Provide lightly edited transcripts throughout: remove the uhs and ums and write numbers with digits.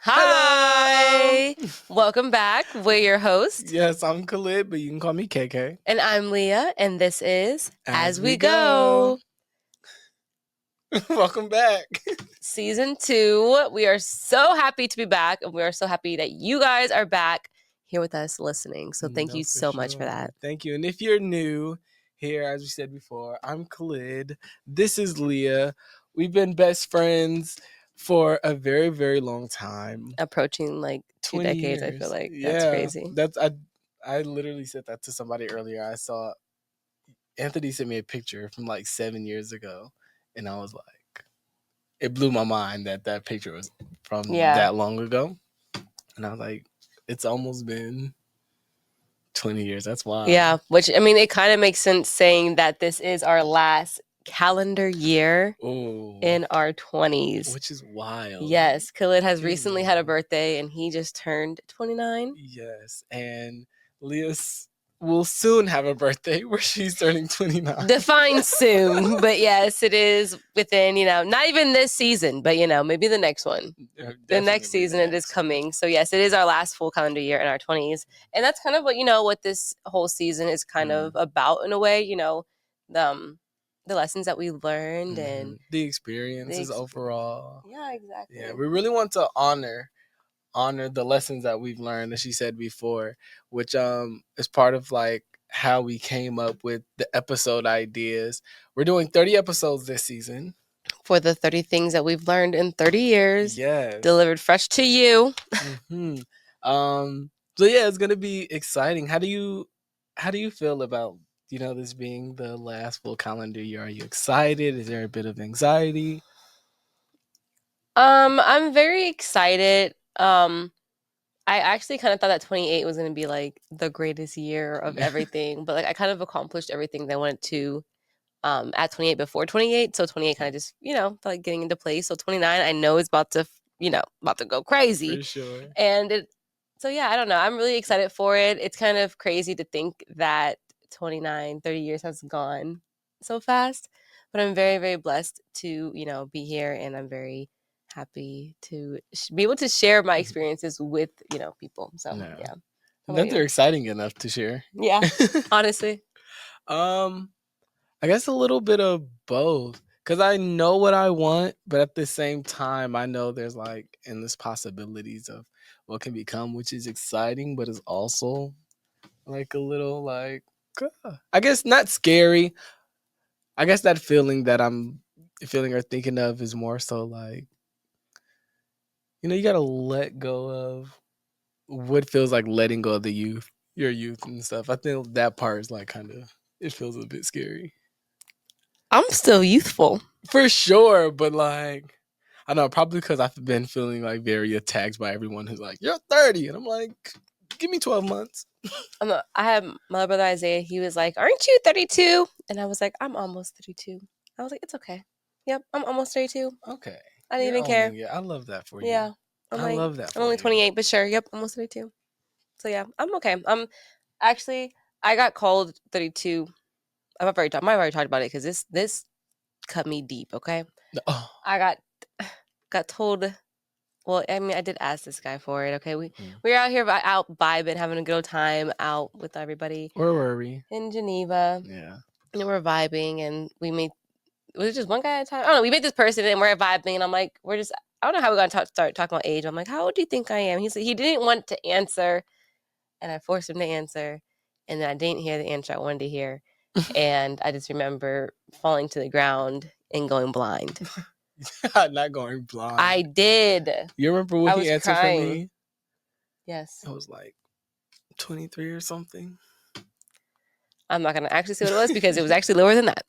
Hi! Hello. Welcome back. We're your host, Yes, I'm Khalid, but you can call me KK. and I'm Leah, and this is As As we We go. Go, Welcome back. Season 2. We are so happy to be back, and we are so happy that you guys are back here with us listening. So thank No, you for so much for sure. that. Thank you. And if you're new here, as we said before, I'm Khalid. This is Leah. We've been best friends for a very, very long time. Approaching like 2 20 decades, I feel years. like. That's Yeah. crazy. I literally said that to somebody earlier. I saw Anthony sent me a picture from like 7 years ago, and I was like, it blew my mind that that picture was from Yeah. that long ago. And I was like, it's almost been 20 years. That's wild. Yeah, which, I mean, it kind of makes sense saying that this is our last calendar year Ooh, in our 20s. which is wild. Yes, Khalid has It is recently had a wild. birthday and he just turned 29. Yes. And Leah will soon have a birthday where she's turning 29. Defined soon, but yes, it is within, not even this season, but maybe the next one. The next season it is coming. So yes, it is our last full calendar year in our 20s. And that's kind of what this whole season is kind of about in a way, the lessons that we learned and the experiences overall. Yeah, exactly. Yeah, we really want to honor the lessons that we've learned, as she said before, which is part of like how we came up with the episode ideas. We're doing 30 episodes this season. For the 30 things that we've learned in 30 years. Yes. Delivered fresh to you. So yeah, it's gonna be exciting. How do you feel about this being the last full calendar year? Are you excited? Is there a bit of anxiety? I'm very excited. I actually kind of thought that 28 was going to be like the greatest year of everything, but like I kind of accomplished everything that I wanted to at 28 before 28. So 28 kind of just, felt like getting into place. So 29 I know is about to, about to go crazy. For sure. And so yeah, I don't know. I'm really excited for it. It's kind of crazy to think that 30 years has gone so fast, but I'm very, very blessed to, be here, and I'm very happy to be able to share my experiences with, people. So yeah. That they're exciting enough to share. Yeah, honestly. I guess a little bit of both. Cause I know what I want, but at the same time, I know there's like endless possibilities of what can become, which is exciting, but is also like a little like, I guess not scary. I guess that feeling that I'm feeling or thinking of is more so like, you gotta let go of what feels like letting go of your youth and stuff. I think that part is like kind of, it feels a bit scary. I'm still youthful. For sure, but like, I know, probably because I've been feeling like very attacked by everyone who's like, you're 30. And I'm like, give me 12 months. I had my brother Isaiah. He was like, "Aren't you 32?" And I was like, "I'm almost 32." I was like, "It's okay. Yep, I'm almost 32." Okay. I didn't even care. Yeah, I love that for you. Yeah. I love that for I'm only you. 28, but sure. Yep, almost 32. So yeah, I'm okay. Actually, I got called 32. I might have already talked about it because this cut me deep. Okay. Oh. I got told. Well, I mean, I did ask this guy for it. Okay, we were out here out vibing, having a good old time out with everybody. Where were we? In Geneva. Yeah. And we're vibing, and was it just one guy at a time? I don't know. We met this person, and we're vibing, and I'm like, I don't know how we're going to start talking about age. I'm like, how old do you think I am? He said he didn't want to answer, and I forced him to answer, and then I didn't hear the answer I wanted to hear. And I just remember falling to the ground and going blind. Not going blind. I did. You remember what he answered crying. for me? Yes. I was like 23 or something. I'm not going to actually say what it was because it was actually lower than that.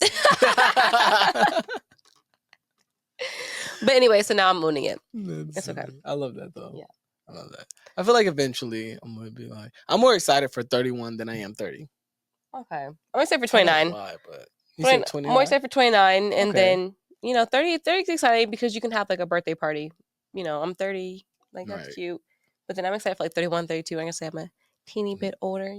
But anyway, so now I'm owning it. It's okay. I love that though. Yeah. I love that. I feel like eventually I'm going to be like, I'm more excited for 31 than I am 30. Okay. I'm excited for 29. Why, but you said 29? I'm more excited for 29, and then 30 is exciting because you can have like a birthday party. I'm 30, like that's cute. But then I'm excited for like 31, 32. I'm gonna say I'm a teeny bit older.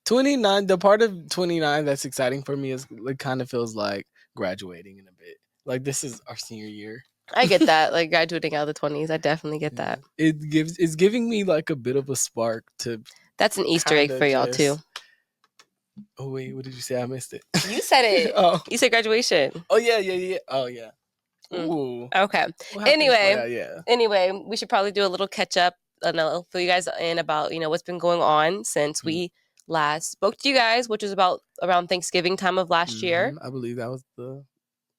29. The part of 29 that's exciting for me is it kind of feels like graduating in a bit. Like this is our senior year. I get that. Like graduating out of the 20s, I definitely get Yeah. that. It's giving me like a bit of a spark to That's an Easter kind egg for of y'all too. just. Oh wait, what did you say? I missed it. You said it. Oh, You said graduation. oh yeah. Oh yeah. Mm. Ooh, Okay. we'll have to explain Anyway, that. Yeah. we should probably do a little catch up and I'll fill you guys in about, what's been going on since we last spoke to you guys, which was about around Thanksgiving time of last year. I believe that was the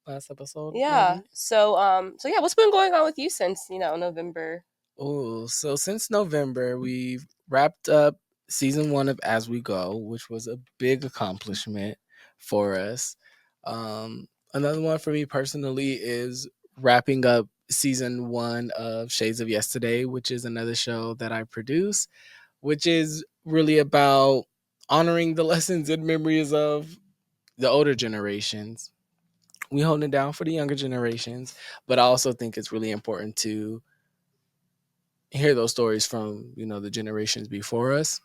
last episode. Yeah. Maybe. So yeah, what's been going on with you since, November? Oh, so since November, we've wrapped up season 1 of As We Go, which was a big accomplishment for us. Another one for me personally is wrapping up season 1 of Shades of Yesterday, which is another show that I produce, which is really about honoring the lessons and memories of the older generations. We hold it down for the younger generations, but I also think it's really important to hear those stories from the generations before us.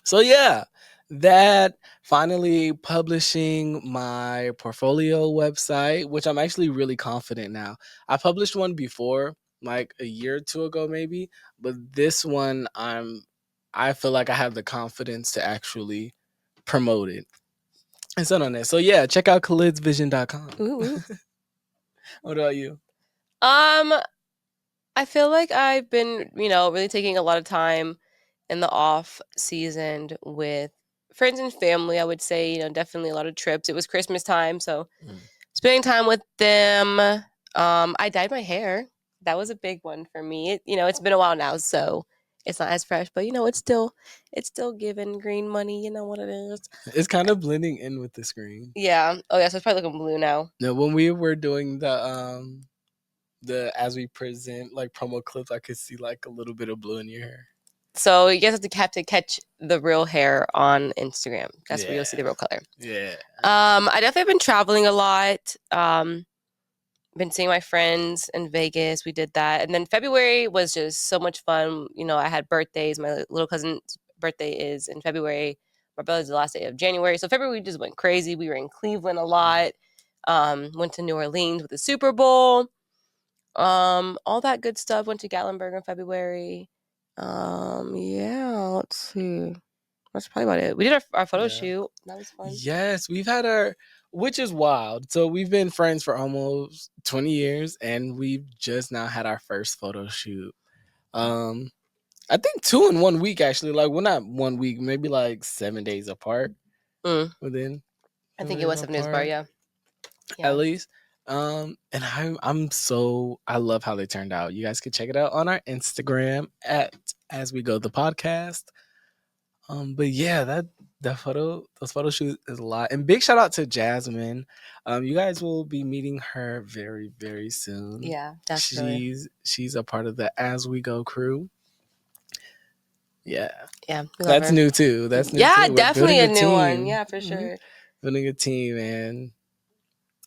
So yeah, that finally publishing my portfolio website, which I'm actually really confident now. I published one before, like a year or two ago maybe, but this one I feel like I have the confidence to actually promote it and so on that. So yeah, check out khalidsvision.com. Ooh. What about you? Um, I feel like I've been, really taking a lot of time in the off season with friends and family. I would say, definitely a lot of trips. It was Christmas time, so Mm. spending time with them. I dyed my hair. That was a big one for me. It's been a while now, so it's not as fresh, but it's still giving green money. You know what it is. It's kind of blending in with the screen. Yeah. Oh yeah. So it's probably looking blue now. No, when we were doing the as we present like promo clips, I could see like a little bit of blue in your hair. So you guys have to catch the real hair on Instagram. That's where you'll see the Yeah. real color. Yeah. I definitely been traveling a lot. Been seeing my friends in Vegas. We did that. And then February was just so much fun. I had birthdays. My little cousin's birthday is in February. My brother's the last day of January. So February we just went crazy. We were in Cleveland a lot. Went to New Orleans with the Super Bowl. All that good stuff. Went to Gatlinburg in February. Yeah, let's see. That's probably about it. We did our photo Yeah. shoot. That was fun. Yes, we've had our, which is wild. So we've been friends for almost 20 years and we've just now had our first photo shoot. I think 2 in 1 week actually. Like, well, not 1 week, maybe like 7 days apart. Mm, Within I 7 think it days was 7 days apart. apart Yeah. at Yeah. least. And I love how they turned out. You guys can check it out on our Instagram at As We Go the podcast. But yeah, those photo shoots is a lot. And big shout out to Jasmine. You guys will be meeting her very, very soon. Yeah, definitely. She's a part of the As We Go crew. Yeah. Yeah, we love That's her. new too. That's new Yeah, too. We're definitely building a a new one. team. Yeah, for sure. Building a team, and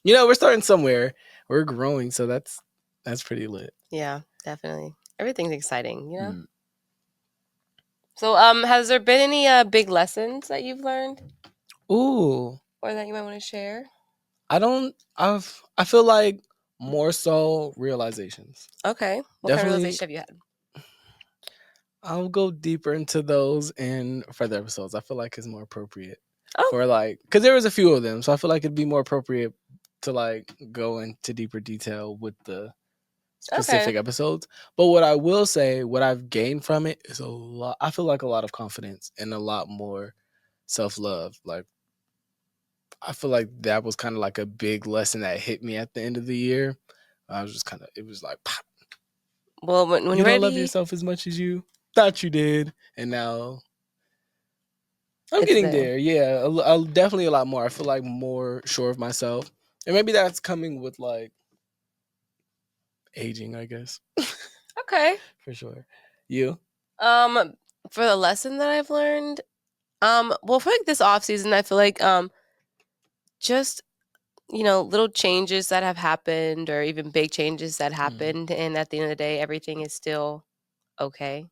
we're starting somewhere. We're growing, so that's pretty lit. Yeah, definitely. Everything's exciting. Mm. So, has there been any big lessons that you've learned Ooh, or that you might want to share? I don't. I feel like more so realizations. Okay. What kind of Definitely, realization have you had? I'll go deeper into those in further episodes. I feel like it's more appropriate Oh, for like because there was a few of them, so I feel like it'd be more appropriate to like go into deeper detail with the okay. specific episodes. But what I will say, what I've gained from it is a lot. I feel like a lot of confidence and a lot more self love. Like I feel like that was kind of like a big lesson that hit me at the end of the year. I was just kind of, it was like, pop, Well, when you you're don't love ready, yourself as much as you thought you did, and now I'm it's getting there. there. Yeah, definitely a lot more. I feel like more sure of myself, and maybe that's coming with like aging, I guess, Okay. for sure. You? Um, for the lesson that I've learned, well, for like this off season, I feel like just little changes that have happened or even big changes that Mm, happened, and at the end of the day, everything is still okay.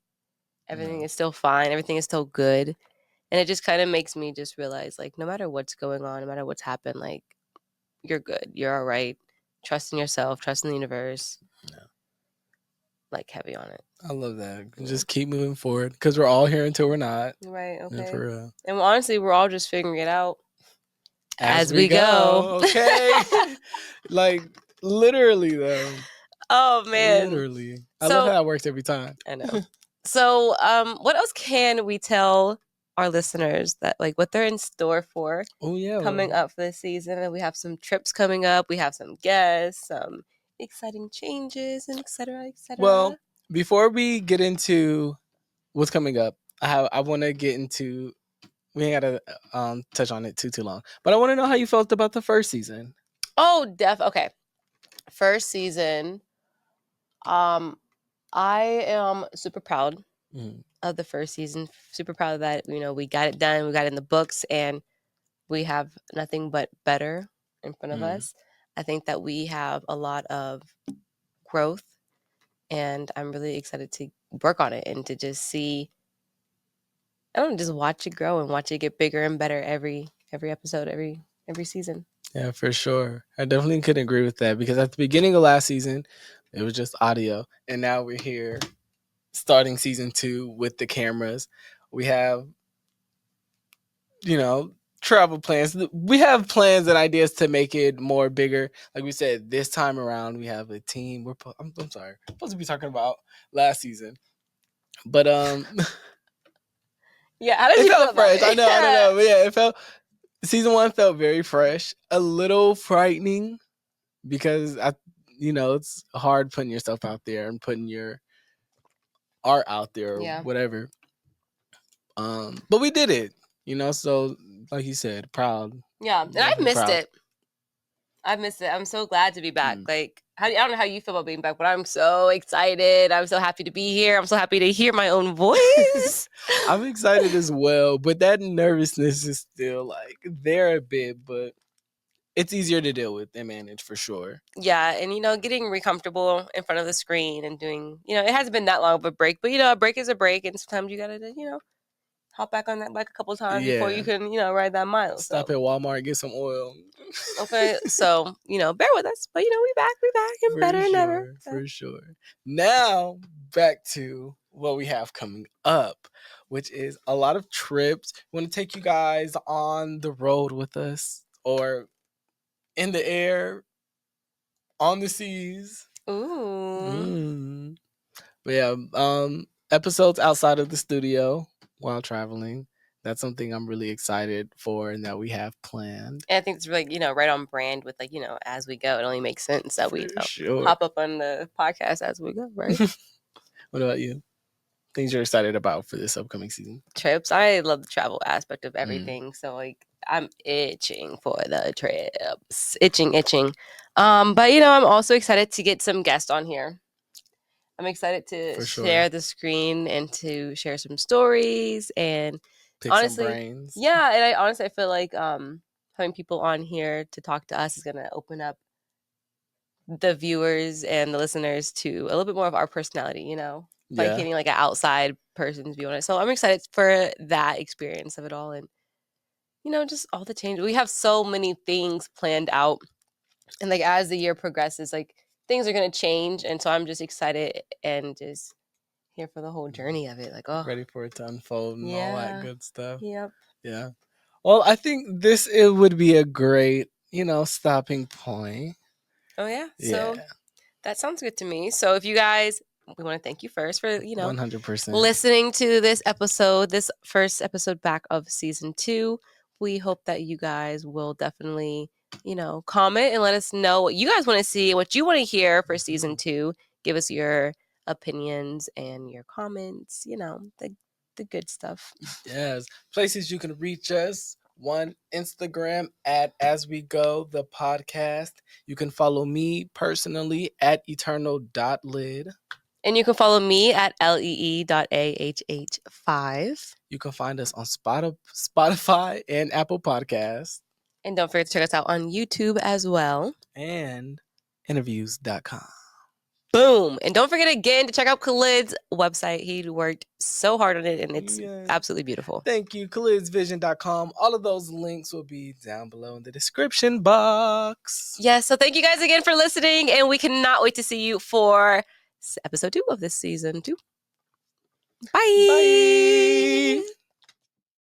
Everything no. is still fine. Everything is still good. And it just kind of makes me just realize, like, no matter what's going on, no matter what's happened, like, you're good. You're all right. trust in yourself, trust in the universe. Yeah. Like heavy on it. I love that. Yeah. Just keep moving forward because we're all here until we're not. Right. Yeah, Okay. for real. And honestly, we're all just figuring it out As we go. Okay. Like literally though. Oh man. Literally. I love how that works every time. I know. So, what else can we tell our listeners that like what they're in store for Oh yeah. coming up for this season? And we have some trips coming up. We have some guests, some exciting changes, and et cetera, et cetera. Well, before we get into what's coming up, I want to get into. We ain't gotta touch on it too long, but I want to know how you felt about the first season. Oh, okay. First season. I am super proud of the first season. Super proud of that. You know, we got it done. We got it in the books, and we have nothing but better in front of us. I think that we have a lot of growth, and I'm really excited to work on it and to just see. I don't know, just watch it grow and watch it get bigger and better every episode, every season. Yeah, for sure. I definitely could agree with that because at the beginning of last season, it was just audio, and now we're here starting season 2 with the cameras. We have, travel plans. We have plans and ideas to make it more bigger. Like we said, this time around, we have a team. I'm sorry, I'm supposed to be talking about last season, but yeah, how did it you felt feel fresh. about it? I know, but yeah, it felt. Season 1 felt very fresh, a little frightening because it's hard putting yourself out there and putting your art out there or whatever. But we did it, so like you said, proud. Yeah, and I've missed it. I've missed it. I'm so glad to be back. Like, I don't know how you feel about being back, but I'm so excited. I'm so happy to be here. I'm so happy to hear my own voice. I'm excited as well, but that nervousness is still like there a bit, but it's easier to deal with and manage for sure. Yeah, and getting comfortable in front of the screen and doing, it hasn't been that long of a break, but a break is a break, and sometimes you gotta, hop back on that bike a couple times before you can, ride that mile. Stop at Walmart, get some oil. Okay, so bear with us, but we back, and better than ever. For sure. Now back to what we have coming up, which is a lot of trips. We want to take you guys on the road with us, or in the air, on the seas. Ooh. But yeah, episodes outside of the studio while traveling. That's something I'm really excited for and that we have planned. And I think it's really, right on brand with as we go. It only makes sense that we hop up on the podcast as we go, right? What about you? Things you're excited about for this upcoming season? Trips. I love the travel aspect of everything. So I'm itching for the trips. Itching. But I'm also excited to get some guests on here. I'm excited to share the screen and to share some stories and pick honestly, some brains. Yeah, and I feel like having people on here to talk to us is gonna open up the viewers and the listeners to a little bit more of our personality, like getting like an outside person's view on it. So I'm excited for that experience of it all, and just all the changes. We have so many things planned out, and like as the year progresses, like things are gonna change, and so I'm just excited and just here for the whole journey of it. Like, ready for it to unfold and all that good stuff. Yep. Yeah. Well, I think it would be a great, stopping point. Oh yeah. So that sounds good to me. So if you guys, we want to thank you first for 100% listening to this episode, this first episode back of season 2. We hope that you guys will definitely, comment and let us know what you guys want to see, what you want to hear for season 2. Give us your opinions and your comments, the good stuff. Yes. Places you can reach us. One, Instagram at As We Go, the podcast. You can follow me personally at eternal.lid. And you can follow me at lee.ahh5. You can find us on Spotify and Apple Podcasts. And don't forget to check us out on YouTube as well. And interviews.com. Boom. And don't forget again to check out Khalid's website. He worked so hard on it, and it's absolutely beautiful. Thank you. Khalid'sVision.com. All of those links will be down below in the description box. Yes. So thank you guys again for listening, and we cannot wait to see you for episode 2 of this season 2. Bye. Bye.